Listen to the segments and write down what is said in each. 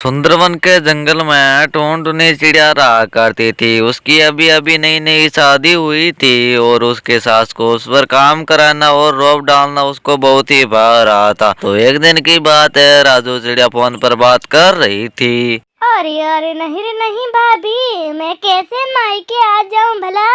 सुंदरवन के जंगल में टूनटूनी चिड़िया रहा करती थी। उसकी अभी अभी नई नई शादी हुई थी और उसके सास को उस पर काम कराना और रौब डालना उसको बहुत ही भा रहा था। तो एक दिन की बात है, राजू चिड़िया फोन पर बात कर रही थी। अरे अरे नहीं रे नहीं भाभी, मैं कैसे मायके आ जाऊं भला।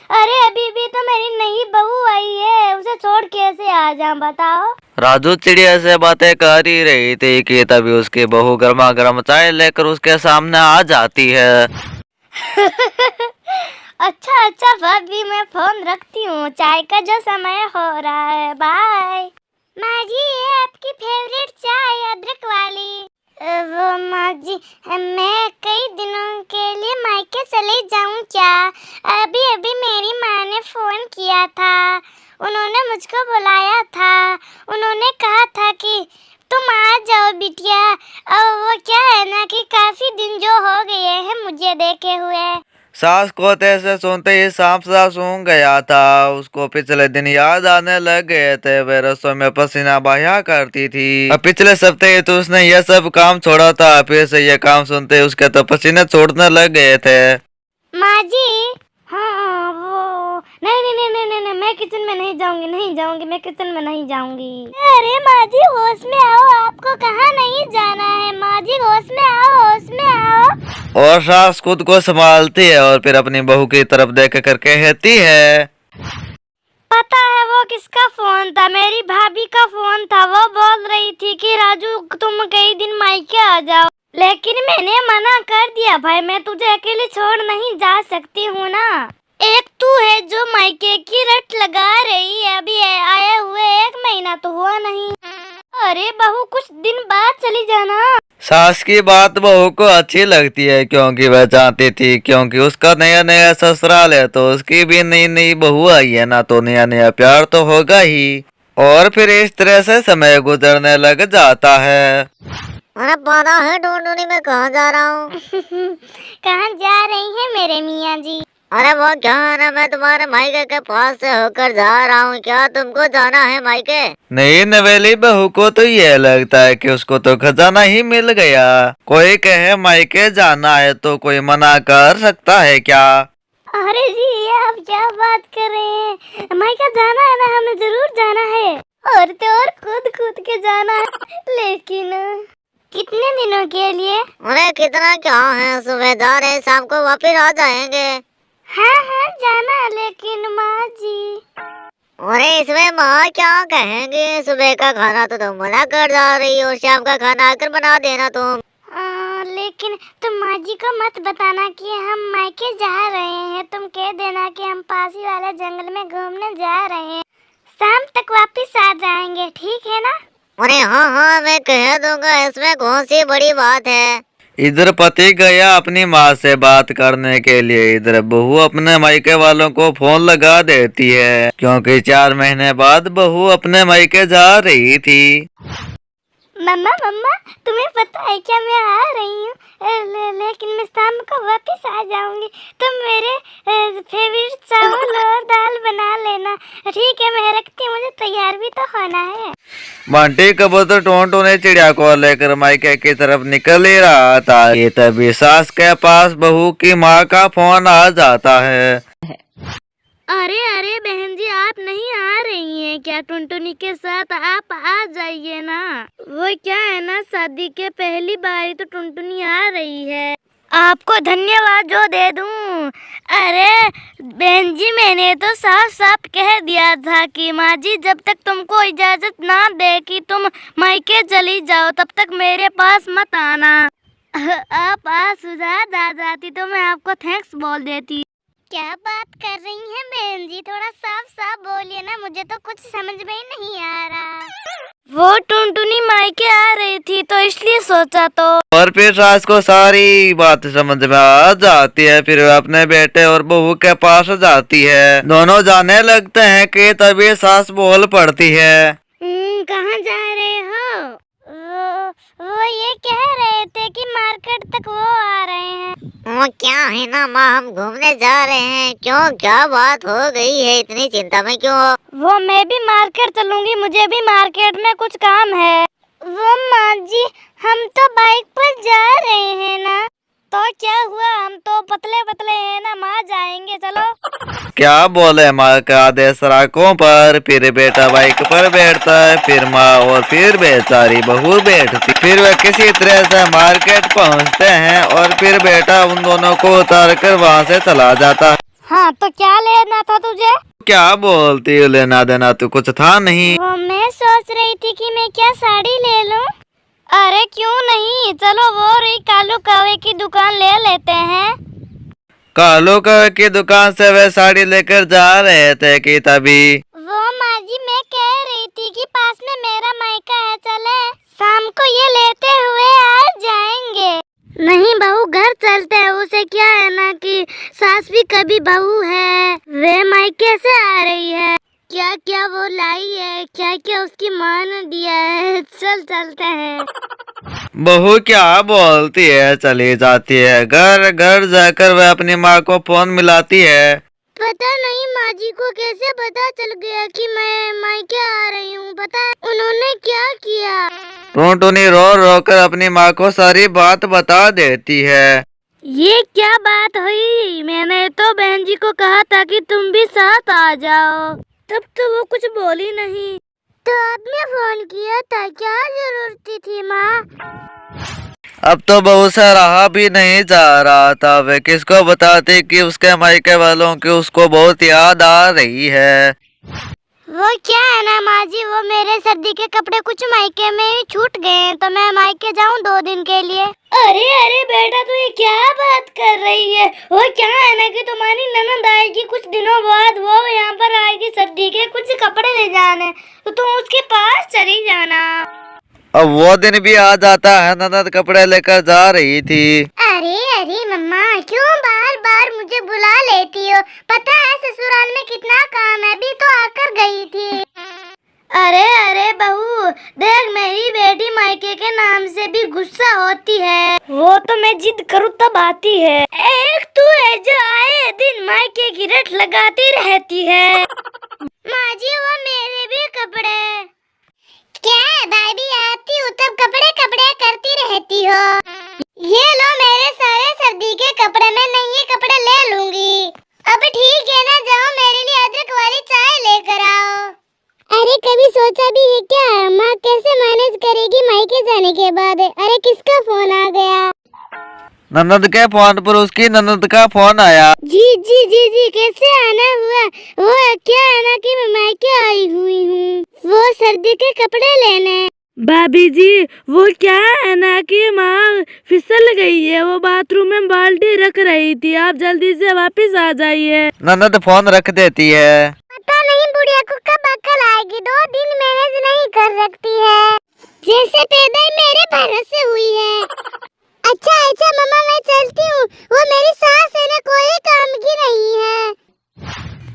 अरे अभी भी तो मेरी नई बहू आई है, उसे छोड़ कैसे आ जाऊं बताओ। राजू चिड़िया से बातें कर ही रही थी कि तभी उसकी बहू गर्मा गर्म चाय लेकर उसके सामने आ जाती है। अच्छा अच्छा भाभी, मैं फोन रखती हूँ, चाय का जो समय हो रहा है, बाय। माँ जी ये आपकी फेवरेट चाय अदरक वाली। वो माँ जी, मैं कई दिनों के लिए मायके चले जाऊँ क्या? अभी अभी मेरी माँ ने फोन किया था, उन्होंने मुझको बुलाया था, उन्होंने कहा था कि तुम आ जाओ बिटिया। अब वो क्या है ना कि काफी दिन जो हो गए हैं मुझे देखे हुए। सास को से सुनते ही सांप सा सूंघ गया था। उसको पिछले दिन याद आने लग गए थे। वह रसोई में पसीना बहाया करती थी। अब पिछले सप्ताह तो उसने यह सब काम छोड़ा था, फिर से यह काम सुनते ही उसके तो पसीने छोड़ने लग गए थे। माँ जी, हाँ वो नहीं नहीं नहीं नहीं नहीं, नहीं मैं किचन में नहीं जाऊंगी, नहीं जाऊंगी, मैं किचन में नहीं जाऊंगी। अरे माँ जी होश में आओ, आपको कहाँ नहीं जाना है। माँ जी होश में आओ, होश में आओ। और सास खुद को संभालती है और फिर अपनी बहू की तरफ देख कर कहती है, पता है वो किसका फोन था? मेरी भाभी का फोन था। वो बोल रही थी कि राजू तुम कई दिन मायके आ जाओ, लेकिन मैंने मना कर दिया। भाई मैं तुझे अकेले छोड़ नहीं जा सकती हूँ ना। एक तू है जो मायके की रट लगा रही है, अभी आए हुए 1 महीना तो हुआ नहीं। अरे बहू कुछ दिन बाद चली जाना। सास की बात बहू को अच्छी लगती है क्योंकि वह चाहती थी, क्योंकि उसका नया नया ससुराल है तो उसकी भी नई नई बहू आई है ना, तो नया नया प्यार तो होगा ही। और फिर इस तरह से समय गुजरने लग जाता है। अरे पता है टूनटूनी मैं कहाँ जा रहा हूँ? कहाँ जा रही है मेरे मियाँ जी? अरे वो क्या है ना, मैं तुम्हारे मायके के पास से होकर जा रहा हूँ। क्या तुमको जाना है मायके? नई नवेली बहू को तो यह लगता है कि उसको तो खजाना ही मिल गया। कोई कहे मायके जाना है तो कोई मना कर सकता है क्या? अरे जी ये आप क्या बात कर रहे हैं? मायका जाना है ना, हमें जरूर जाना है, और तो और कूद कूद के जाना है। लेकिन कितने दिनों के लिए? अरे कितना क्या है, सुबह जा रहे शाम को वापस आ जाएंगे। हाँ हाँ जाना, लेकिन माँ जी। अरे इसमें माँ क्या कहेंगे? सुबह का खाना तो तुम मना कर जा रही हो, शाम का खाना आकर बना देना तुम। लेकिन तुम माँ जी को मत बताना कि हम मायके जा रहे हैं। तुम कह देना कि हम पास ही वाले जंगल में घूमने जा रहे हैं, शाम तक वापस आ जाएंगे, ठीक है ना? अरे हाँ हाँ मैं कह दूंगा, इसमें कौन सी बड़ी बात है। इधर पति गया अपनी माँ से बात करने के लिए, इधर बहू अपने मायके वालों को फोन लगा देती है क्योंकि 4 महीने बाद बहू अपने मायके जा रही थी। मम्मा मम्मा तुम्हें पता है क्या, मैं आ रही हूँ, लेकिन मैं शाम को वापस आ जाऊंगी। तुम मेरे फेवरेट चावल और दाल बना लेना, ठीक है? मैं रखती हूँ, मुझे तैयार भी तो होना है। बंटी कबूतर टूनटूनी चिड़िया को लेकर मायके की तरफ निकल ही रहा था कि तभी सास के पास बहू की माँ का फोन आ जाता है। अरे अरे बहन जी, आप नहीं आ रही हैं क्या टुनटुनी के साथ? आप आ जाइए ना। वो क्या है ना, शादी के पहली बार तो टुनटुनी आ रही है। आपको धन्यवाद जो दे दूं। अरे बहन जी, मैंने तो साफ साफ कह दिया था कि माँ जी जब तक तुमको इजाजत ना दे कि तुम मायके चली जाओ तब तक मेरे पास मत आना। आप आज सुजात आ जाती तो मैं आपको थैंक्स बोल देती। क्या बात कर रही हैं बहन जी? थोड़ा साफ साफ बोलिए ना, मुझे तो कुछ समझ में ही नहीं आ रहा। वो टुनटुनी मायके आ रही थी तो इसलिए सोचा तो। और फिर सास को सारी बात समझ में आ जाती है। फिर वह अपने बेटे और बहू के पास जाती है। दोनों जाने लगते हैं कि तभी सास बोल पड़ती है, कहाँ जा रहे हो? वो ये कह रहे थे कि मार्केट तक वो आ रहे हैं। वो क्या है ना माँ, हम घूमने जा रहे हैं। क्यों, क्या बात हो गई है? इतनी चिंता में क्यों हो? वो मैं भी मार्केट चलूंगी, मुझे भी मार्केट में कुछ काम है। वो माँ जी, हम तो बाइक पर जा रहे हैं ना। तो क्या हुआ, हम तो पतले पतले हैं ना, माँ जाएंगे चलो। क्या बोले, माँ का आदेश सड़कों पर, फिर बेटा बाइक पर बैठता है, फिर माँ और फिर बेचारी बहू बैठती, फिर वे किसी तरह से मार्केट पहुँचते हैं और फिर बेटा उन दोनों को उतार कर वहाँ से चला जाता है। हाँ तो क्या लेना था तुझे? क्या बोलती हो, लेना देना तो कुछ था नहीं। वो मैं सोच रही थी कि मैं क्या साड़ी ले लूं। अरे क्यों नहीं, चलो वो रही कालू कावे की दुकान ले लेते हैं। कालू की दुकान से वे साड़ी लेकर जा रहे थे कि तभी वो माँ जी, मैं कह रही थी कि पास में मेरा मायका है, चले शाम को ये लेते हुए आ जाएंगे। नहीं बहू, घर चलते हैं, उसे क्या है ना कि सास भी कभी बहू है, वे मायके से आ रही है, क्या क्या वो लाई है, क्या क्या उसकी माँ ने दिया है, चल चलते हैं। बहू क्या बोलती है, चली जाती है। घर घर जाकर वह अपनी माँ को फोन मिलाती है। पता नहीं माँ जी को कैसे पता चल गया कि मैं मायके आ रही हूँ, पता है उन्होंने क्या किया। टूनटूनी रो रो कर अपनी माँ को सारी बात बता देती है। ये क्या बात हुई, मैंने तो बहन जी को कहा था कि तुम भी साथ आ जाओ, तब तो वो कुछ बोली नहीं। तो आपने फोन किया था, क्या जरूरत थी माँ? अब तो बहू से रहा भी नहीं जा रहा था, वे किसको बताती कि उसके मायके वालों की उसको बहुत याद आ रही है। वो क्या है ना माँ जी, वो मेरे सर्दी के कपड़े कुछ मायके में ही छूट गए हैं, तो मैं मायके जाऊँ 2 दिन के लिए। अरे अरे बेटा, तू ये क्या बात कर रही है? वो क्या है ना कि तुम्हारी ननद आएगी कुछ दिनों बाद, वो यहाँ पर आएगी सर्दी के कुछ कपड़े ले जाने, तो तुम उसके पास चली जाना। अब वो दिन भी आ जाता है, ननद कपड़े लेकर जा रही थी। अरे अरे मम्मा, क्यों बार बार मुझे बुला लेती हो? पता है ससुराल में कितना काम है, अभी तो आकर गई थी। अरे अरे बहू, देख मेरी बेटी मायके के नाम से भी गुस्सा होती है, वो तो मैं जिद करूँ तब आती है। एक तू है जो आए दिन मायके की रट लगाती रहती है। माँ जी, वो मेरे भी कपड़े। क्या भाभी, आती हूँ तब कपड़े कपड़े करती रहती हो। ये लो मेरे सारे सर्दी के कपड़े, मैं नए कपड़े ले लूंगी। अब ठीक है ना, जाओ मेरे लिए अदरक वाली चाय लेकर आओ। अरे कभी सोचा भी है क्या, माँ कैसे मैनेज करेगी मायके जाने के बाद? अरे किसका फोन आ गया? ननद के फोन पर उसकी ननद का फोन आया। जी जी जी जी, कैसे आना हुआ? वो क्या है ना कि मैं मायके आई हुई हूँ, वो सर्दी के कपड़े लेने। भाभी जी, वो क्या है ना कि माँ फिसल गई है, वो बाथरूम में बाल्टी रख रही थी, आप जल्दी से वापस आ जाइए। ननद फोन रख देती है। पता नहीं बुढ़िया को कब अकल आएगी, 2 दिन मैनेज नहीं कर सकती है, जैसे पैदा ही मेरे भरोसे हुई है। अच्छा अच्छा मम्मा, मैं चलती हूँ, वो मेरी सास है ना, कोई काम की नहीं है।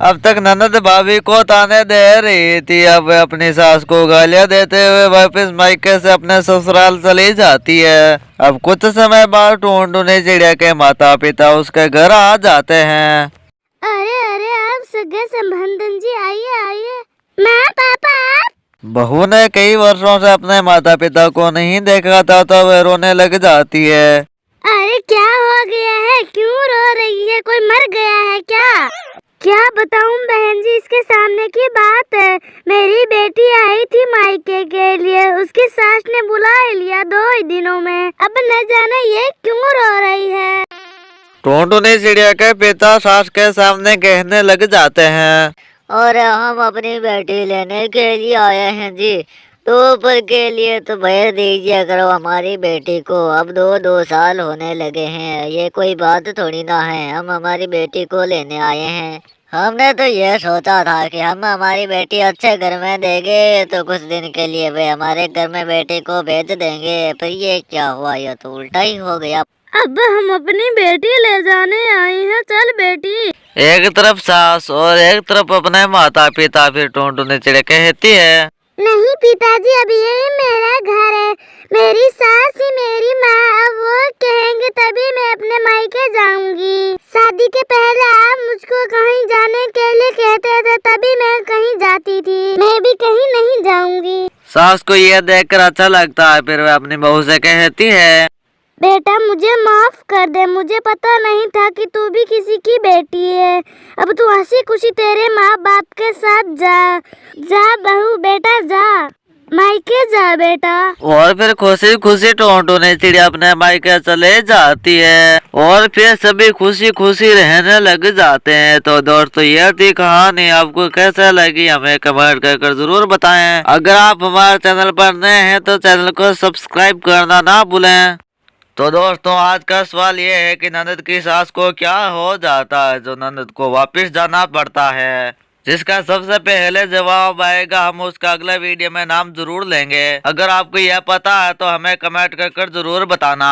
अब तक ननद भाभी को ताने दे रही थी, अब वे अपनी सास को गालियां देते हुए वापस मायके से अपने ससुराल चली जाती है। अब कुछ समय बाद टूनटूनी चिड़िया के माता पिता उसके घर आ जाते हैं। अरे अरे, आप सगे संबंधन जी, आइए आइए। माँ पापा आप? बहू ने कई वर्षों से अपने माता पिता को नहीं देखा था, तो वह रोने लग जाती है। अरे क्या हो गया है, क्यों रो रही है, कोई मर गया है क्या? क्या बताऊं बहन जी, इसके सामने की बात है, मेरी बेटी आई थी मायके के लिए, उसकी सास ने बुला लिया 2 ही दिनों में, अब न जाने ये क्यों रो रही है। टूनटूनी चिड़िया के पिता सास के सामने कहने लग जाते हैं, और हम अपनी बेटी लेने के लिए आए हैं जी, तो ऊपर के लिए तो भेज दीजिए करो हमारी बेटी को, अब 2 साल होने लगे हैं, ये कोई बात थोड़ी ना है, हम हमारी बेटी को लेने आए हैं। हमने तो ये सोचा था कि हम हमारी बेटी अच्छे घर में देंगे, तो कुछ दिन के लिए वे हमारे घर में बेटी को भेज देंगे, पर ये क्या हुआ, ये तो उल्टा ही हो गया। अब हम अपनी बेटी ले जाने आए हैं, चल बेटी। एक तरफ सास और एक तरफ अपने माता पिता। फिर टूनटूनी चिड़िया कहती है, नहीं पिताजी, अब ये मेरा घर है, मेरी सास ही मेरी माँ, अब वो कहेंगे तभी मैं अपने मायके जाऊंगी। शादी के पहले आप मुझको कहीं जाने के लिए कहते थे, तभी मैं कहीं जाती थी, मैं भी कहीं नहीं जाऊंगी। सास को ये देखकर अच्छा लगता है, फिर वह अपनी बहू से कहती है, बेटा मुझे माफ कर दे, मुझे पता नहीं था कि तू भी किसी की बेटी है। अब तू हंसी खुशी तेरे माँ बाप के साथ जा। जा बहू बेटा जा, मायके जा बेटा। और फिर खुशी खुशी टोंटू चिड़िया अपने मायके चले जाती है और फिर सभी खुशी खुशी रहने लग जाते हैं। तो दोस्तों ये थी कहानी, आपको कैसा लगी हमें कमेंट कर जरूर बताएं। अगर आप हमारे चैनल पर नए हैं तो चैनल को सब्सक्राइब करना ना भूलें। तो दोस्तों आज का सवाल ये है कि ननद की सास को क्या हो जाता है जो ननद को वापस जाना पड़ता है। जिसका सबसे पहले जवाब आएगा हम उसका अगला वीडियो में नाम जरूर लेंगे। अगर आपको यह पता है तो हमें कमेंट कर जरूर बताना।